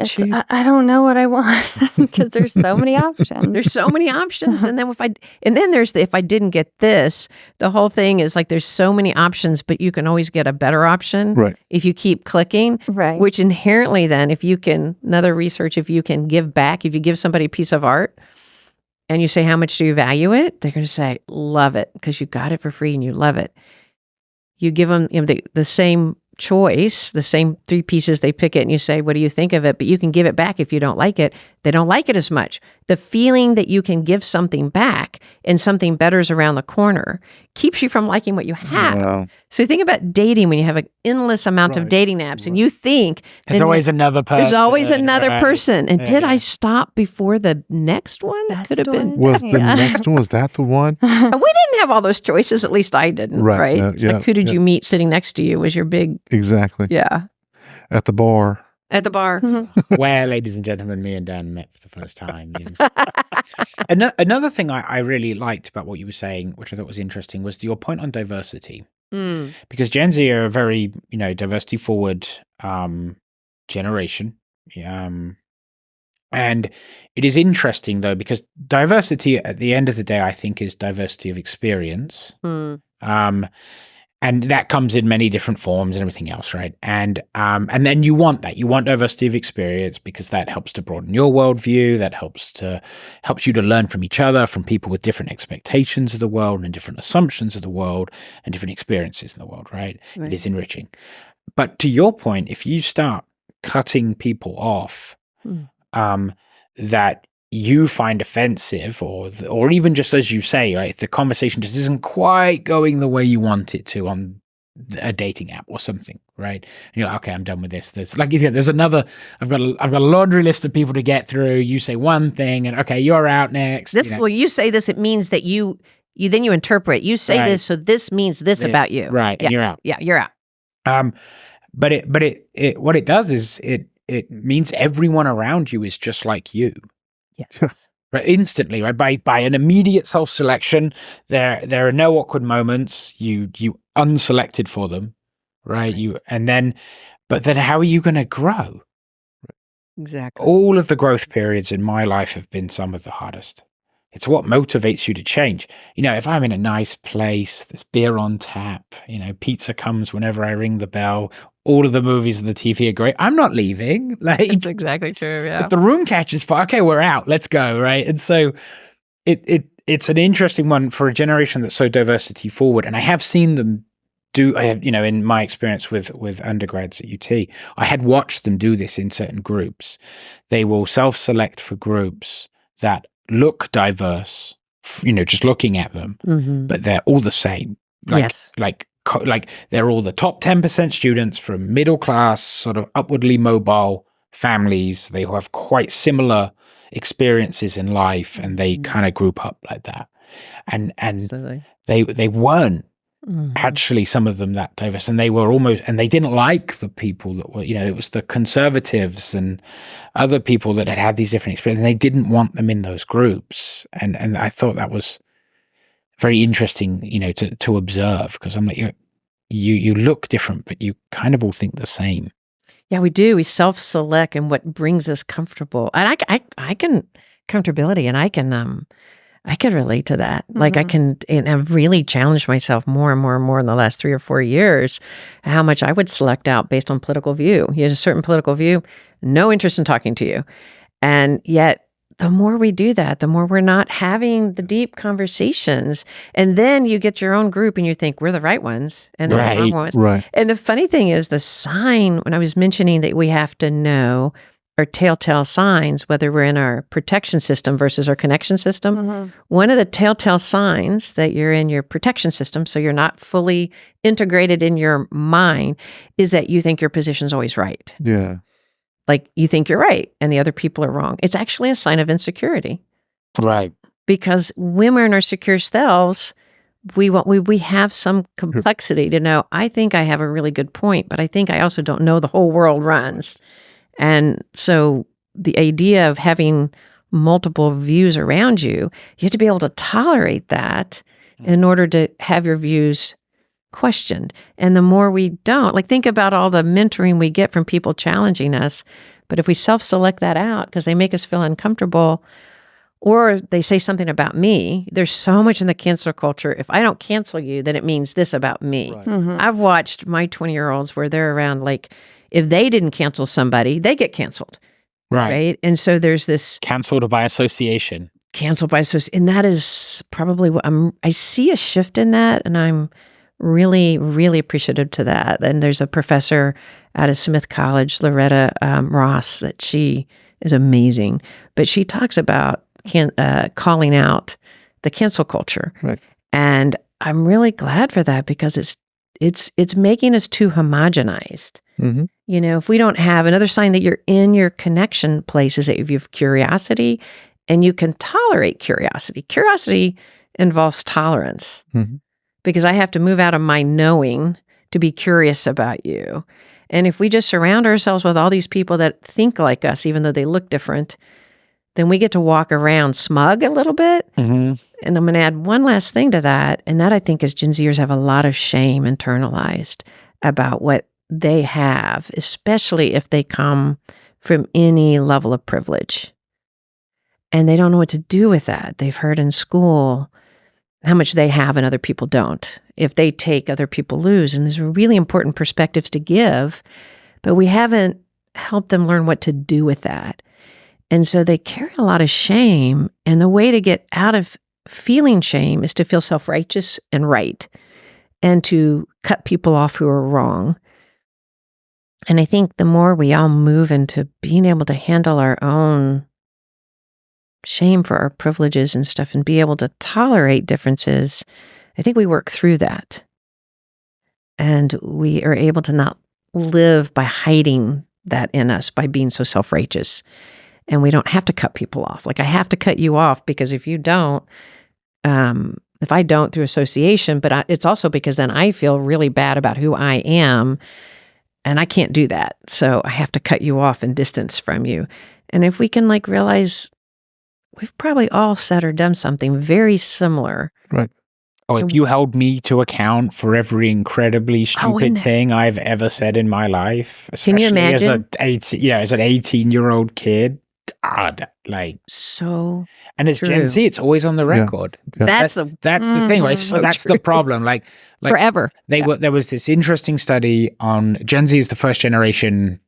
I don't know what I want because there's so many options. There's so many options, and then if I didn't get this, the whole thing is like there's so many options, but you can always get a better option, right? If you keep clicking, right? Which inherently, then, if you can give back, if you give somebody a piece of art, and you say how much do you value it, they're going to say love it because you got it for free and you love it. You give them the same choice, the same three pieces, they pick it and you say, what do you think of it? But you can give it back if you don't like it. They don't like it as much. The feeling that you can give something back and something better is around the corner keeps you from liking what you have. Wow. So think about dating when you have an endless amount of dating apps and you think there's always another person. There's always another person. And did I stop before the next one? That could have been. Was the next one, was that the one? We didn't have all those choices. At least I didn't. Right. It's like, who did you meet sitting next to you was your big. Exactly. Yeah. At the bar. At the bar. Where, ladies and gentlemen, me and Dan met for the first time. Another thing I really liked about what you were saying, which I thought was interesting, was your point on diversity. Because Gen Z are a very, diversity forward generation. And it is interesting, though, because diversity at the end of the day, I think, is diversity of experience. And that comes in many different forms and everything else, right? And then you want that. You want diversity of experience because that helps to broaden your worldview. That helps you to learn from each other, from people with different expectations of the world and different assumptions of the world and different experiences in the world, right? It is enriching. But to your point, if you start cutting people off that you find offensive or even just as you say, right, if the conversation just isn't quite going the way you want it to on a dating app or something, right? And you're like, okay, I'm done with this. Like you said, there's another, I've got a laundry list of people to get through. You say one thing and okay, you're out next. Well, you say this, it means that you interpret. You say this, so this means this about you. Right, and you're out. Yeah, you're out. But it what it does is it means everyone around you is just like you. Yes. Right, instantly, right? By an immediate self-selection, there are no awkward moments. You unselected for them, right? But then how are you going to grow? Exactly. All of the growth periods in my life have been some of the hardest. It's what motivates you to change. If I'm in a nice place, there's beer on tap, pizza comes whenever I ring the bell, all of the movies and the TV are great, I'm not leaving. That's exactly true, yeah. If the room catches fire, okay, we're out, let's go, right? And so it's an interesting one for a generation that's so diversity forward. And I have seen them in my experience with undergrads at UT, I had watched them do this in certain groups. They will self-select for groups that look diverse, just looking at them, but they're all the same. Yes. Like they're all the top 10% students from middle class, sort of upwardly mobile families. They have quite similar experiences in life, and they kind of group up like that. And Absolutely. they weren't actually, some of them, that diverse, and they didn't like the people that were, it was the conservatives and other people that had these different experiences, and they didn't want them in those groups. And I thought that was very interesting, to observe, because I'm like, you look different, but you kind of all think the same. Yeah, we do. We self-select and what brings us comfortable. And I can comfortability, and I can relate to that. Like and I've really challenged myself more and more and more in the last 3 or 4 years, how much I would select out based on political view. You had a certain political view, no interest in talking to you. And yet, the more we do that, the more we're not having the deep conversations. And then you get your own group and you think, we're the right ones and they're the wrong ones. Right. And the funny thing is, the sign, when I was mentioning that we have to know our telltale signs, whether we're in our protection system versus our connection system, one of the telltale signs that you're in your protection system, so you're not fully integrated in your mind, is that you think your position's always right. Yeah. Like you think you're right and the other people are wrong. It's actually a sign of insecurity. Right. Because when we're in our secure selves, we have some complexity to know, I think I have a really good point, but I think I also don't know the whole world runs. And so the idea of having multiple views around you, you have to be able to tolerate that in order to have your views questioned. And the more we don't, like, think about all the mentoring we get from people challenging us. But if we self-select that out because they make us feel uncomfortable, or they say something about me, there's so much in the cancel culture. If I don't cancel you, then it means this about me. Right. I've watched my 20-year-olds where they're around, like, if they didn't cancel somebody, they get canceled. Right. And so there's this canceled by association. Canceled by association. And that is probably what I see a shift in that. And I'm really, really appreciative to that. And there's a professor out of Smith College, Loretta Ross, that she is amazing. But she talks about calling out the cancel culture. Right. And I'm really glad for that, because it's making us too homogenized. If we don't have another sign that you're in your connection place, is that if you have curiosity and you can tolerate curiosity. Curiosity involves tolerance. Because I have to move out of my knowing to be curious about you. And if we just surround ourselves with all these people that think like us, even though they look different, then we get to walk around smug a little bit. And I'm going to add one last thing to that. And that, I think, is Gen Zers have a lot of shame internalized about what they have, especially if they come from any level of privilege. And they don't know what to do with that. They've heard in school how much they have and other people don't. If they take, other people lose. And there's really important perspectives to give, but we haven't helped them learn what to do with that. And so they carry a lot of shame. And the way to get out of feeling shame is to feel self-righteous and right, and to cut people off who are wrong. And I think the more we all move into being able to handle our own shame for our privileges and stuff, and be able to tolerate differences, I think we work through that. And we are able to not live by hiding that in us, by being so self-righteous. And we don't have to cut people off. Like, I have to cut you off because if you don't, if I don't through association, but it's also because then I feel really bad about who I am, and I can't do that. So I have to cut you off and distance from you. And if we can, like, realize we've probably all said or done something very similar. Right. Oh, if you held me to account for every incredibly stupid thing I've ever said in my life, can you imagine? As an 18-year-old kid, God, like so. And as Gen Z, it's always on the record. Yeah. That's the thing, right? So that's the problem. Like forever. There was this interesting study on Gen Z is the first generation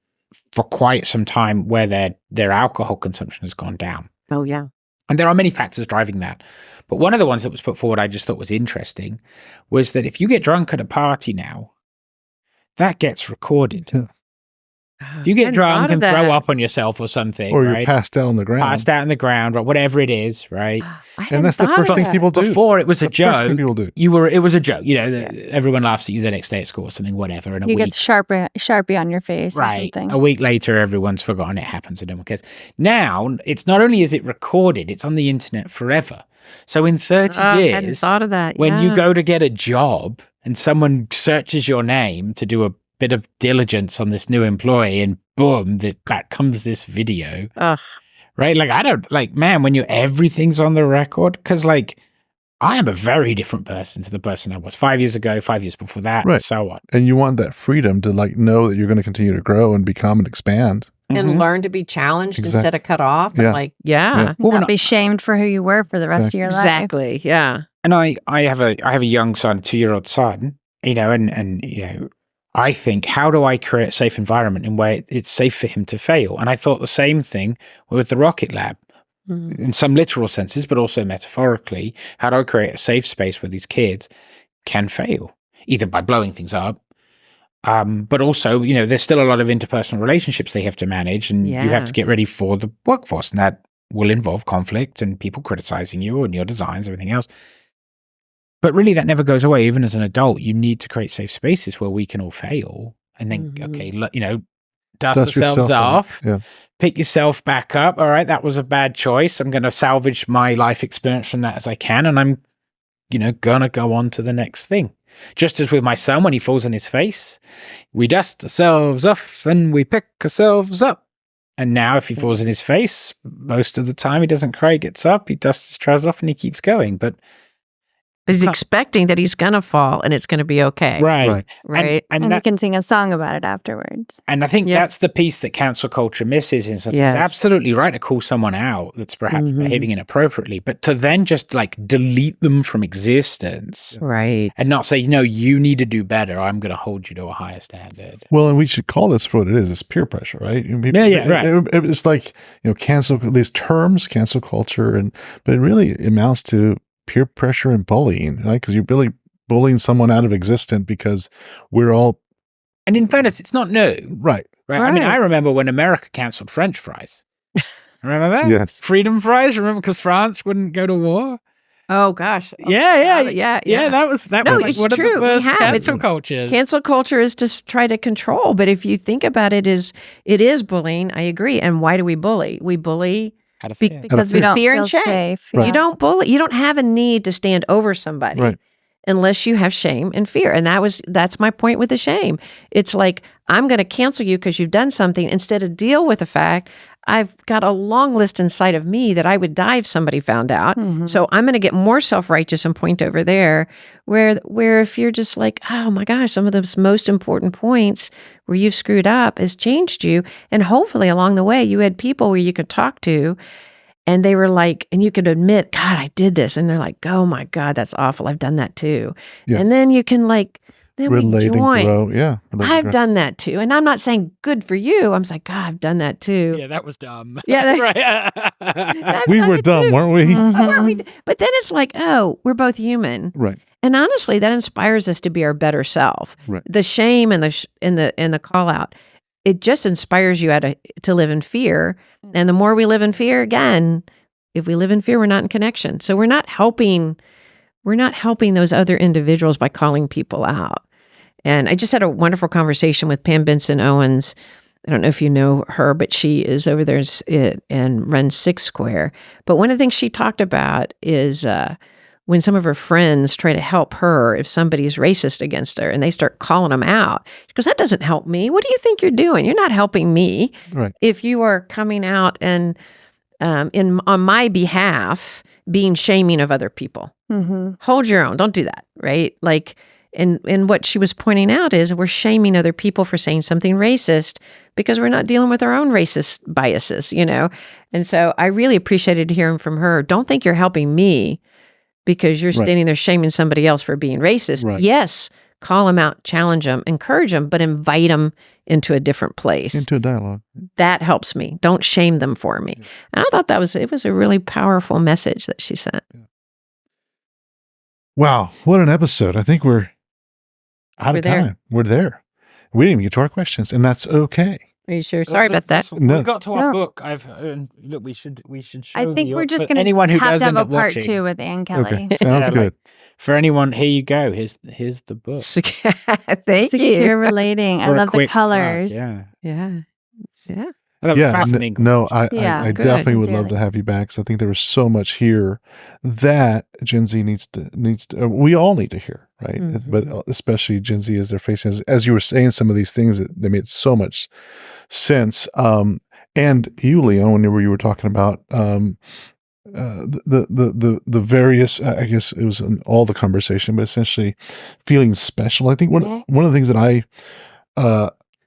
for quite some time where their alcohol consumption has gone down. Oh yeah. And there are many factors driving that. But one of the ones that was put forward I just thought was interesting was that if you get drunk at a party now, that gets recorded. Yeah. If you get drunk and throw up on yourself or something, or you're passed out on the ground. Passed out on the ground, or whatever it is, right? And that's the first thing people do. Before it was a joke. First thing people do. It was a joke. Everyone laughs at you the next day at school or something, whatever. And you get Sharpie on your face or something. A week later, everyone's forgotten it happens and no one cares. Now, it's not only is it recorded, it's on the internet forever. So in 30 years, I hadn't thought of that. When you go to get a job and someone searches your name to do a bit of diligence on this new employee and boom, that comes this video. Right? Like, man, when everything's on the record, because I am a very different person to the person I was 5 years ago, 5 years before that, and so on. And you want that freedom to know that you're going to continue to grow and become and expand. And learn to be challenged instead of cut off. And not be shamed for who you were for the rest of your life. Exactly. Yeah. And I have a young son, a 2-year-old son, and I think, how do I create a safe environment in where it's safe for him to fail? And I thought the same thing with the Rocket Lab, in some literal senses, but also metaphorically. How do I create a safe space where these kids can fail, either by blowing things up, but also, there's still a lot of interpersonal relationships they have to manage, and you have to get ready for the workforce, and that will involve conflict and people criticizing you and your designs, everything else. But really, that never goes away. Even as an adult, you need to create safe spaces where we can all fail and then, dust ourselves off, pick yourself back up. All right, that was a bad choice. I'm going to salvage my life experience from that as I can. And I'm, going to go on to the next thing. Just as with my son, when he falls on his face, we dust ourselves off and we pick ourselves up. And now if he falls on his face, most of the time he doesn't cry, he gets up, he dusts his trousers off and he keeps going. But he's expecting that he's going to fall and it's going to be okay. Right. And he can sing a song about it afterwards. And I think that's the piece that cancel culture misses in some sense. It's absolutely right to call someone out that's perhaps behaving inappropriately, but to then just delete them from existence. Right. And not say, no, you need to do better. I'm going to hold you to a higher standard. Well, and we should call this for what it is. It's peer pressure, right? Right. It's like, these terms, cancel culture, but it really amounts to peer pressure and bullying, right? Because you're really bullying someone out of existence because we're all... And in fairness, it's not new. Right. I mean, I remember when America canceled French fries. Remember that? Yes. Freedom fries, remember? Because France wouldn't go to war. Oh, gosh. Yeah. That was it's one true. of the first cancel cultures. Cancel culture is to try to control. But if you think about it, it is bullying. I agree. And why do we bully? We bully... because we don't feel shame. safe. Right. You don't bully. You don't have a need to stand over somebody unless you have shame and fear. And that's my point with the shame. It's like, I'm going to cancel you because you've done something instead of deal with the fact I've got a long list inside of me that I would die if somebody found out. So I'm going to get more self-righteous and point over there where if you're just like, oh my gosh, some of those most important points where you've screwed up has changed you. And hopefully along the way, you had people where you could talk to and they were like, and you could admit, God, I did this. And they're like, oh my God, that's awful. I've done that too. Yeah. And then you can then relate we join. And grow. I've done that too. And I'm not saying good for you. I'm like, God, I've done that too. Yeah, that was dumb. Yeah. We were dumb, weren't we? Weren't we? But then it's like, oh, we're both human. Right. And honestly, that inspires us to be our better self. Right. The shame and the call out, it just inspires you to live in fear. And the more we live in fear, again, if we live in fear, we're not in connection. So we're not helping those other individuals by calling people out. And I just had a wonderful conversation with Pam Benson Owens. I don't know if you know her, but she is over there and runs Six Square. But one of the things she talked about is when some of her friends try to help her if somebody's racist against her and they start calling them out. She goes, that doesn't help me. What do you think you're doing? You're not helping me. Right. If you are coming out and on my behalf, being shaming of other people. Mm-hmm. Hold your own. Don't do that, right? Like, and what she was pointing out is we're shaming other people for saying something racist because we're not dealing with our own racist biases, you know? And so I really appreciated hearing from her. Don't think you're helping me because you're standing there shaming somebody else for being racist. Right. Yes, call them out, challenge them, encourage them, but invite them into a different place. Into a dialogue. That helps me. Don't shame them for me. And I thought it was a really powerful message that she sent. Yeah. Wow, what an episode. I think we're out of time. We're there. We didn't even get to our questions, and that's okay. Are you sure? Sorry about that. No. We got to our book. Look, we should show. I think we're just going anyone who to have doesn't a part 2 with Ann Kelley. Okay, sounds good. For anyone, here you go. Here's the book. Thank you. Secure relating. I love the colors. Yeah. I definitely would love Sincerely. to have you back. So I think there was so much here that Gen Z needs to we all need to hear, right? Mm-hmm. But especially Gen Z as they're facing, as you were saying, some of these things they made so much sense. And you, Leon, whenever you were talking about the various, I guess it was in all the conversation, but essentially feeling special. I think one of the things that I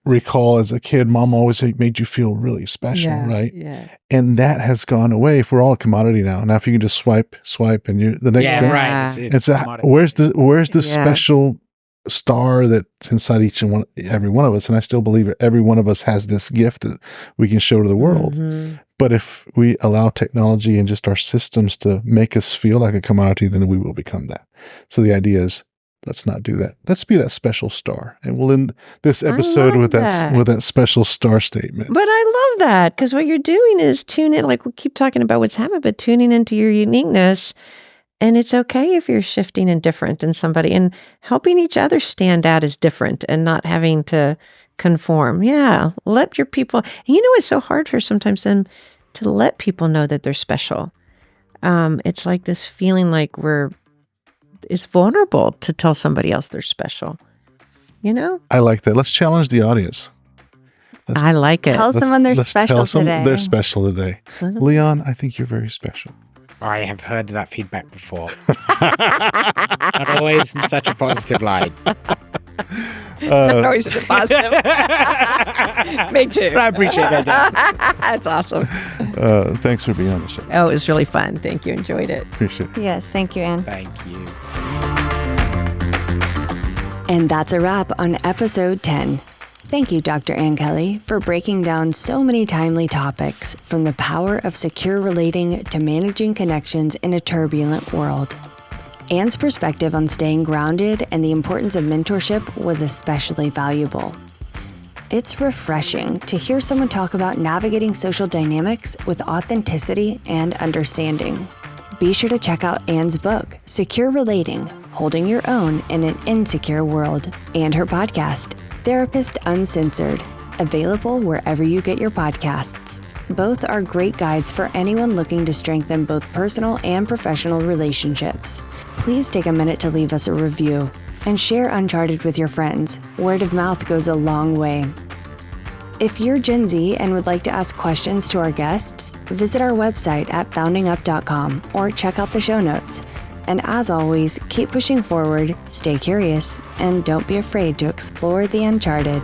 recall as a kid, mom always made you feel really special, right? Yeah. And that has gone away. If we're all a commodity now, if you can just swipe, and you're the next thing. Right. It's where's the special star that's inside each and every one of us? And I still believe every one of us has this gift that we can show to the world. Mm-hmm. But if we allow technology and just our systems to make us feel like a commodity, then we will become that. So the idea is, let's not do that. Let's be that special star. And we'll end this episode with that special star statement. But I love that because what you're doing is tune in, like we keep talking about what's happening, but tuning into your uniqueness. And it's okay if you're shifting and different in somebody and helping each other stand out as different and not having to conform. Yeah. Let your people, and it's so hard for sometimes them to let people know that they're special. It's like this feeling like it's vulnerable to tell somebody else they're special. I like that. Let's challenge the audience. I like it. Tell someone they're let's special tell someone today. they're special today. Leon, I think you're very special. I have heard that feedback before. Not always in such a positive light. Not always in a positive. Me too. I appreciate that. That's awesome. Thanks for being on the show. Oh, it was really fun. Thank you. Enjoyed it. Appreciate it. Yes, thank you, Ann. Thank you. And that's a wrap on episode 10. Thank you, Dr. Ann Kelley, for breaking down so many timely topics, from the power of secure relating to managing connections in a turbulent world. Ann's perspective on staying grounded and the importance of mentorship was especially valuable. It's refreshing to hear someone talk about navigating social dynamics with authenticity and understanding. Be sure to check out Ann's book, Secure Relating, Holding Your Own in an Insecure World, and her podcast, Therapist Uncensored, available wherever you get your podcasts. Both are great guides for anyone looking to strengthen both personal and professional relationships. Please take a minute to leave us a review and share Uncharted with your friends. Word of mouth goes a long way. If you're Gen Z and would like to ask questions to our guests, visit our website at foundingup.com or check out the show notes. And as always, keep pushing forward, stay curious, and don't be afraid to explore the uncharted.